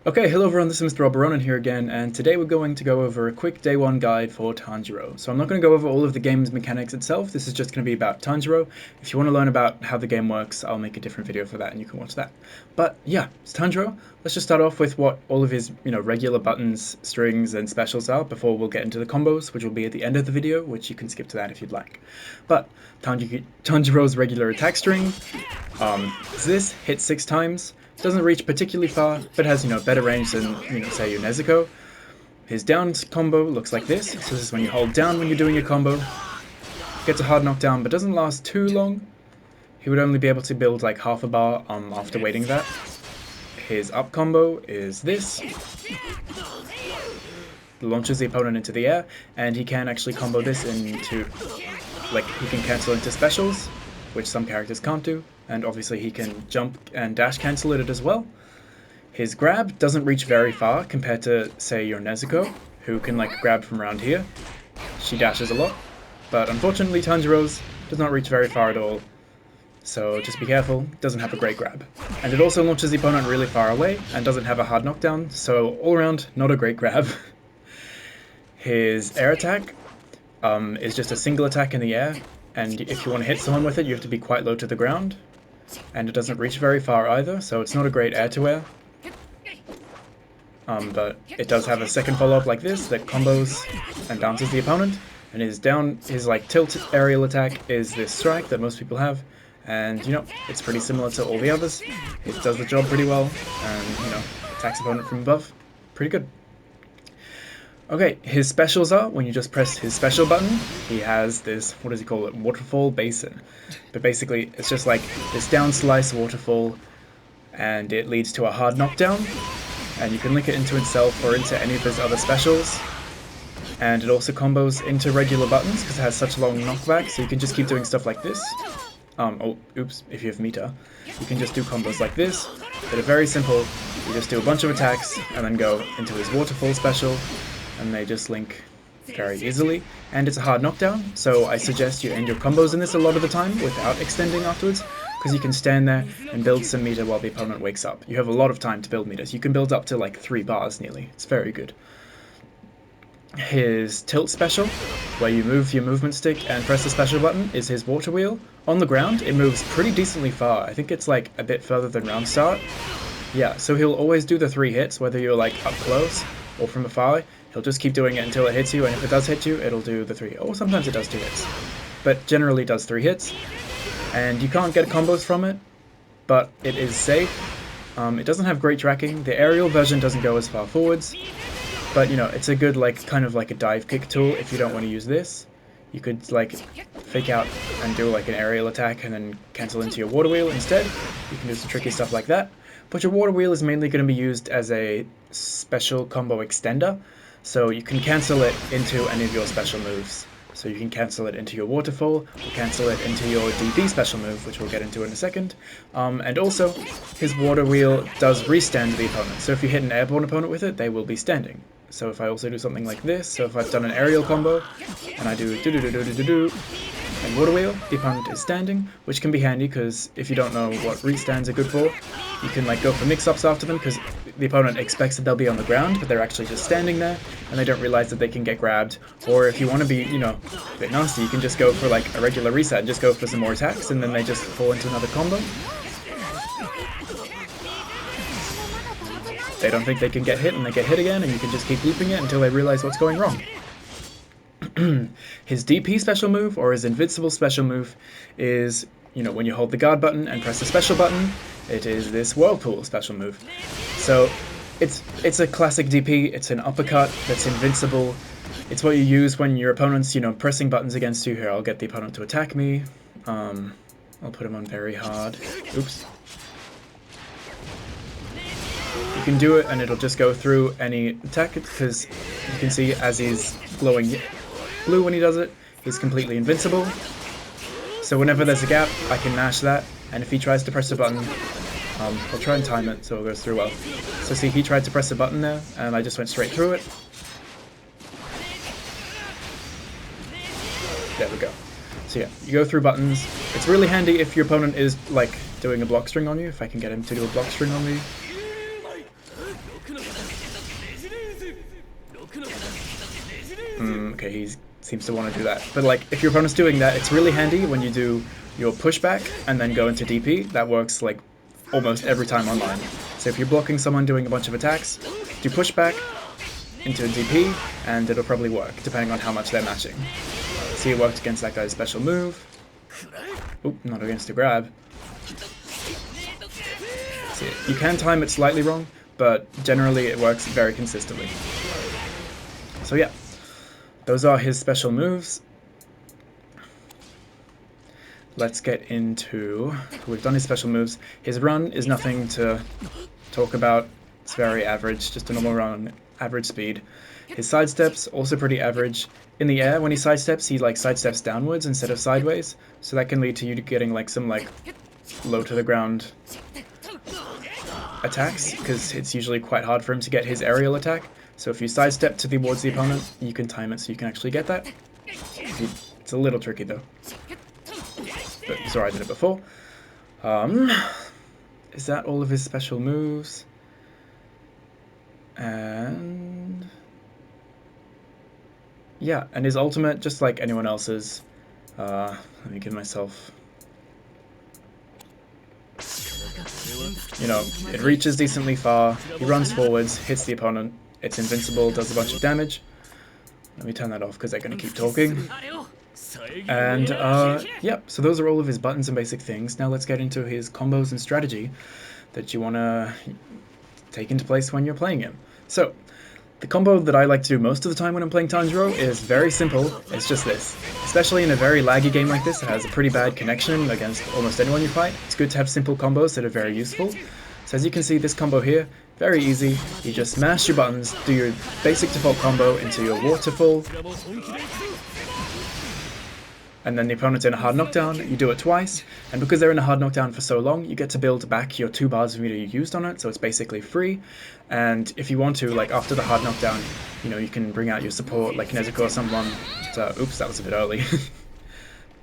Okay, hello everyone, this is Mr. Ronin here again, and today we're going to go over a quick day one guide for Tanjiro. So I'm not going to go over all of the game's mechanics itself, this is just going to be about Tanjiro. If you want to learn about how the game works, I'll make a different video for that and you can watch that. But yeah, it's Tanjiro. Let's just start off with what all of his, regular buttons, strings, and specials are before we'll get into the combos, which will be at the end of the video, which you can skip to that if you'd like. But Tanjiro's regular attack string is this, hits 6 times. Doesn't reach particularly far, but has, better range than, say your Nezuko. His down combo looks like this. So this is when you hold down when you're doing your combo. Gets a hard knockdown, but doesn't last too long. He would only be able to build like half a bar after waiting that. His up combo is this. Launches the opponent into the air, and he can actually combo this into, he can cancel into specials, which some characters can't do. And obviously he can jump and dash cancel it as well. His grab doesn't reach very far compared to, say, your Nezuko, who can grab from around here. She dashes a lot, but unfortunately Tanjiro's does not reach very far at all. So just be careful, doesn't have a great grab. And it also launches the opponent really far away and doesn't have a hard knockdown, so all around not a great grab. His air attack is just a single attack in the air, and if you want to hit someone with it you have to be quite low to the ground. And it doesn't reach very far either, so it's not a great air-to-air. But it does have a second follow-up like this that combos and bounces the opponent. And his tilt aerial attack is this strike that most people have. And, it's pretty similar to all the others. It does the job pretty well, and, attacks opponent from above. Pretty good. Okay, his specials are, when you just press his special button, he has this, what does he call it, waterfall basin. But basically, it's just like this down slice waterfall, and it leads to a hard knockdown, and you can link it into itself or into any of his other specials. And it also combos into regular buttons, because it has such long knockback, so you can just keep doing stuff like this. If you have meter. You can just do combos like this, that are very simple. You just do a bunch of attacks, and then go into his waterfall special, and they just link very easily. And it's a hard knockdown, so I suggest you end your combos in this a lot of the time without extending afterwards, because you can stand there and build some meter while the opponent wakes up. You have a lot of time to build meters. You can build up to 3 bars nearly. It's very good. His tilt special, where you move your movement stick and press the special button, is his water wheel. On the ground, it moves pretty decently far. I think it's a bit further than round start. Yeah, so he'll always do the 3 hits, whether you're up close or from afar. He'll just keep doing it until it hits you, and if it does hit you, it'll do the 3. Or sometimes it does 2 hits. But generally does 3 hits. And you can't get combos from it, but it is safe. It doesn't have great tracking. The aerial version doesn't go as far forwards. But, it's a good, kind of a dive kick tool if you don't want to use this. You could, fake out and do, an aerial attack and then cancel into your water wheel instead. You can do some tricky stuff like that. But your water wheel is mainly going to be used as a special combo extender. So you can cancel it into any of your special moves. So you can cancel it into your waterfall, or cancel it into your DP special move, which we'll get into in a second. And also, his water wheel does restand the opponent. So if you hit an airborne opponent with it, they will be standing. So if I also do something like this, so if I've done an aerial combo, and I do do-do-do-do-do-do-do, and water wheel, the opponent is standing, which can be handy, because if you don't know what restands are good for, you can go for mix-ups after them, because the opponent expects that they'll be on the ground, but they're actually just standing there, and they don't realize that they can get grabbed. Or if you want to be, a bit nasty, you can just go for a regular reset and just go for some more attacks, and then they just fall into another combo. They don't think they can get hit, and they get hit again, and you can just keep looping it until they realize what's going wrong. His DP special move, or his invincible special move, is, when you hold the guard button and press the special button, it is this whirlpool special move. So, it's a classic DP, it's an uppercut that's invincible. It's what you use when your opponent's, pressing buttons against you. Here, I'll get the opponent to attack me. I'll put him on very hard. Oops. You can do it, and it'll just go through any attack, because you can see as he's glowing blue when he does it, he's completely invincible. So whenever there's a gap, I can mash that, and if he tries to press a button, I'll try and time it so it goes through well. So see, he tried to press a button there, and I just went straight through it. There we go. So yeah, you go through buttons. It's really handy if your opponent is doing a block string on you, if I can get him to do a block string on me. Okay, he seems to want to do that. But like, if your opponent's doing that, it's really handy when you do your pushback and then go into DP. That works like almost every time online. So if you're blocking someone doing a bunch of attacks, do pushback into a DP, and it'll probably work, depending on how much they're matching. See, it worked against that guy's special move. Oop, not against a grab. See, you can time it slightly wrong, but generally it works very consistently. So yeah, those are his special moves. Let's get into... We've done his special moves. His run is nothing to talk about. It's very average, just a normal run, average speed. His sidesteps, also pretty average. In the air, when he sidesteps, he like sidesteps downwards instead of sideways. So that can lead to you getting like some like low to the ground attacks, because it's usually quite hard for him to get his aerial attack. So if you sidestep towards the opponent, you can time it so you can actually get that. It's a little tricky though. But sorry, I did it before. Is that all of his special moves? And yeah, and his ultimate, just like anyone else's. Let me give myself... You know, it reaches decently far, he runs forwards, hits the opponent, it's invincible, does a bunch of damage. Let me turn that off because they're going to keep talking. And yeah, so those are all of his buttons and basic things. Now let's get into his combos and strategy that you want to take into place when you're playing him. So, the combo that I like to do most of the time when I'm playing Tanjiro is very simple. It's just this. Especially in a very laggy game like this that has a pretty bad connection against almost anyone you fight, it's good to have simple combos that are very useful. So as you can see, this combo here, very easy. You just smash your buttons, do your basic default combo into your waterfall, and then the opponent's in a hard knockdown, you do it twice, and because they're in a hard knockdown for so long, you get to build back your 2 bars of meter you used on it, so it's basically free. And if you want to, like after the hard knockdown, you know, you can bring out your support like Nezuko or someone. So, oops, that was a bit early.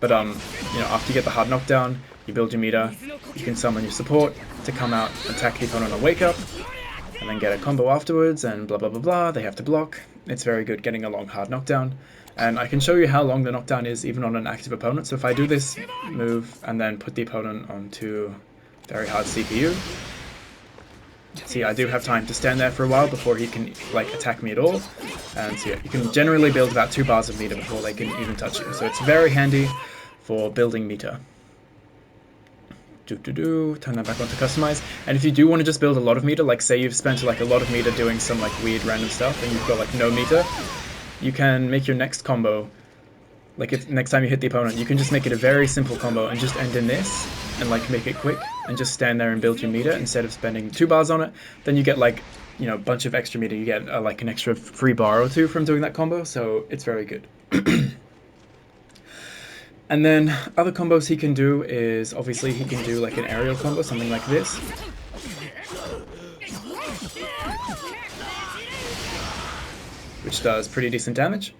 But you know, after you get the hard knockdown, you build your meter, you can summon your support to come out, attack the opponent on wake up, and then get a combo afterwards, and blah blah blah blah, they have to block. It's very good getting a long hard knockdown. And I can show you how long the knockdown is even on an active opponent. So if I do this move and then put the opponent onto very hard CPU, see, I do have time to stand there for a while before he can like attack me at all. And so yeah, you can generally build about 2 bars of meter before they can even touch you. So it's very handy for building meter. Turn that back on to customize. And if you do want to just build a lot of meter, like say you've spent like a lot of meter doing some like weird random stuff and you've got like no meter, you can make your next combo, like if next time you hit the opponent, you can just make it a very simple combo and just end in this and like make it quick and just stand there and build your meter instead of spending 2 bars on it. Then you get like, you know, a bunch of extra meter. You get like an extra free bar or 2 from doing that combo, so it's very good. And then other combos he can do is, obviously he can do like an aerial combo, something like this. Which does pretty decent damage.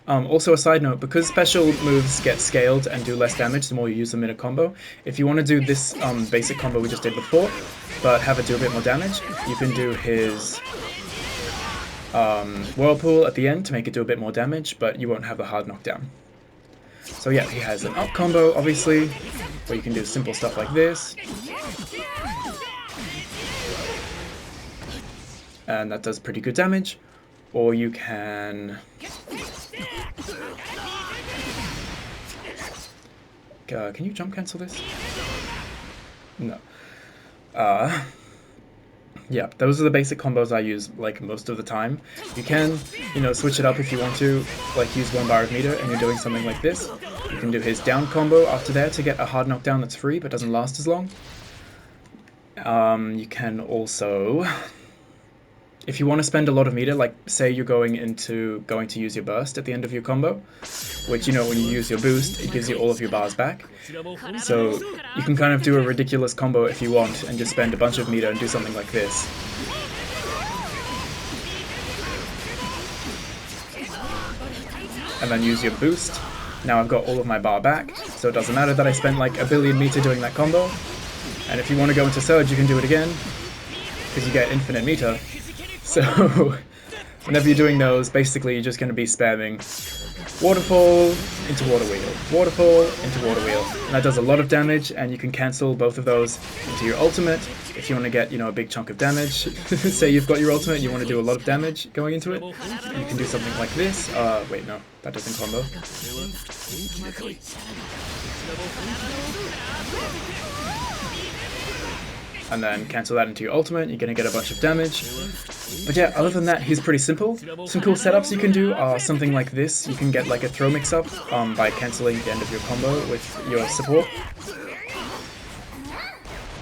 Also a side note, because special moves get scaled and do less damage the more you use them in a combo, if you want to do this basic combo we just did before, but have it do a bit more damage, you can do his Whirlpool at the end to make it do a bit more damage, but you won't have the hard knockdown. So yeah, he has an up combo, obviously, where you can do simple stuff like this. And that does pretty good damage. Or you can... can you jump cancel this? No. Yeah, those are the basic combos I use like most of the time. You can, you know, switch it up if you want to, like use 1 bar of meter and you're doing something like this. You can do his down combo after that to get a hard knockdown that's free but doesn't last as long. You can also, if you want to spend a lot of meter, like say you're going to use your burst at the end of your combo, which, you know, when you use your boost, it gives you all of your bars back. So you can kind of do a ridiculous combo if you want and just spend a bunch of meter and do something like this. And then use your boost. Now I've got all of my bar back, so it doesn't matter that I spent like a billion meter doing that combo. And if you want to go into surge, you can do it again, because you get infinite meter. So whenever you're doing those, basically you're just going to be spamming waterfall into water wheel, waterfall into water wheel, and that does a lot of damage, and you can cancel both of those into your ultimate if you want to get, you know, a big chunk of damage. Say you've got your ultimate and you want to do a lot of damage going into it, you can do something like this. Wait, no, that doesn't combo. And then cancel that into your ultimate, you're going to get a bunch of damage. But yeah, other than that, he's pretty simple. Some cool setups you can do are something like this. You can get like a throw mix-up by cancelling the end of your combo with your support.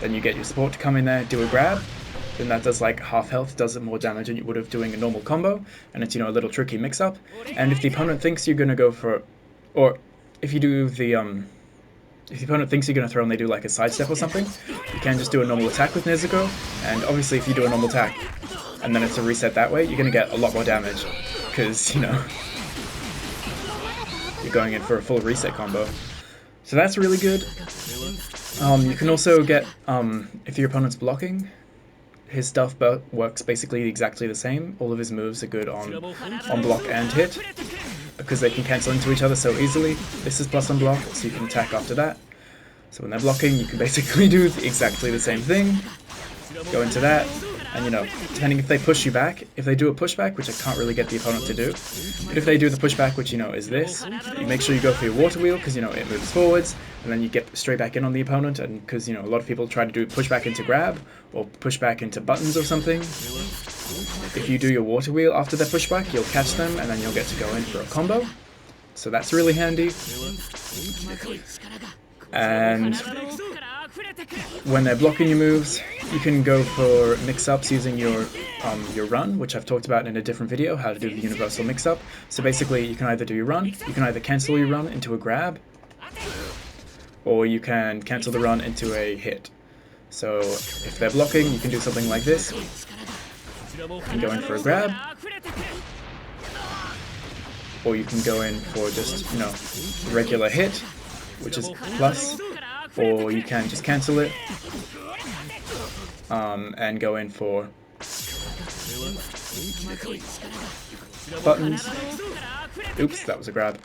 Then you get your support to come in there, do a grab. Then that does like half health, does more damage than you would have doing a normal combo. And it's, you know, a little tricky mix-up. And if the opponent thinks you're going to go for... Or if you do the... If the opponent thinks you're going to throw and they do like a sidestep or something, you can just do a normal attack with Nezuko, and obviously if you do a normal attack and then it's a reset that way, you're going to get a lot more damage, because, you know, you're going in for a full reset combo. So that's really good. You can also get, if your opponent's blocking, his stuff works basically exactly the same. All of his moves are good on block and hit, because they can cancel into each other so easily. This is plus on block, so you can attack after that. So when they're blocking, you can basically do exactly the same thing. Go into that, and, you know, depending if they push you back, if they do a pushback, which I can't really get the opponent to do, but if they do the pushback, which, you know, is this, you make sure you go for your water wheel, because, you know, it moves forwards, and then you get straight back in on the opponent, and because, you know, a lot of people try to do pushback into grab, or pushback into buttons or something. If you do your water wheel after their pushback, you'll catch them, and then you'll get to go in for a combo. So that's really handy. And when they're blocking your moves, you can go for mix-ups using your run, which I've talked about in a different video, how to do the universal mix-up. So basically, you can either do your run, you can either cancel your run into a grab, or you can cancel the run into a hit. So if they're blocking, you can do something like this, and go in for a grab, or you can go in for just, you know, regular hit, which is plus, or you can just cancel it and go in for buttons. Oops, that was a grab.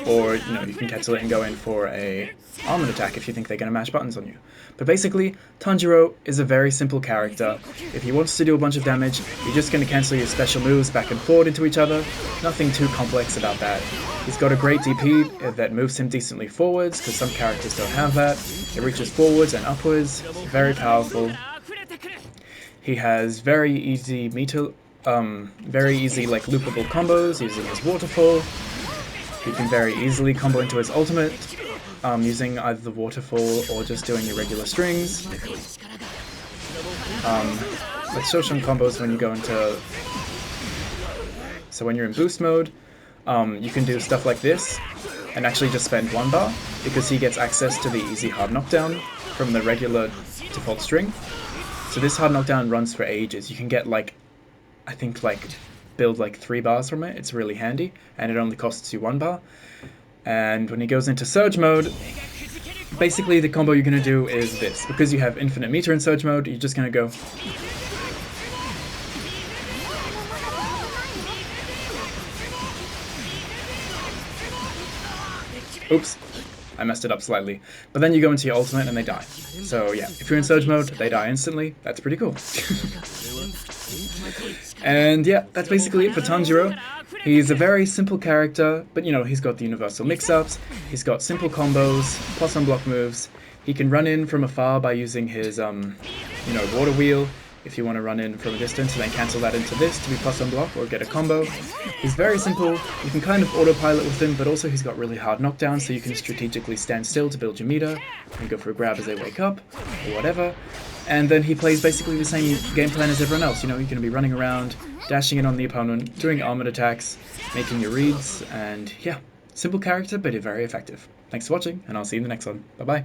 Or, you know, you can cancel it and go in for a armored attack if you think they're going to mash buttons on you. But basically, Tanjiro is a very simple character. If he wants to do a bunch of damage, you're just going to cancel your special moves back and forward into each other. Nothing too complex about that. He's got a great DP that moves him decently forwards, because some characters don't have that. It reaches forwards and upwards. Very powerful. He has very easy like loopable combos using his waterfall. He can very easily combo into his ultimate, using either the waterfall or just doing your regular strings. Let's show some combos when you go into... So when you're in boost mode, you can do stuff like this, and actually just spend 1 bar, because he gets access to the easy hard knockdown from the regular default string. So this hard knockdown runs for ages. You can get like, I think like, build like 3 bars from it. It's really handy, and it only costs you 1 bar. And when he goes into surge mode, basically the combo you're going to do is this. Because you have infinite meter in surge mode, you're just going to go... Oops, I messed it up slightly. But then you go into your ultimate and they die. So yeah, if you're in surge mode, they die instantly. That's pretty cool. And yeah, that's basically it for Tanjiro. He's a very simple character, but you know, he's got the universal mix-ups, he's got simple combos, plus on block moves. He can run in from afar by using his, you know, water wheel, if you want to run in from a distance and then cancel that into this to be plus on block or get a combo. He's very simple, you can kind of autopilot with him, but also he's got really hard knockdown, so you can strategically stand still to build your meter, and go for a grab as they wake up, or whatever. And then he plays basically the same game plan as everyone else. You know, you're going to be running around, dashing in on the opponent, doing armored attacks, making your reads, and yeah, simple character, but very effective. Thanks for watching, and I'll see you in the next one. Bye-bye.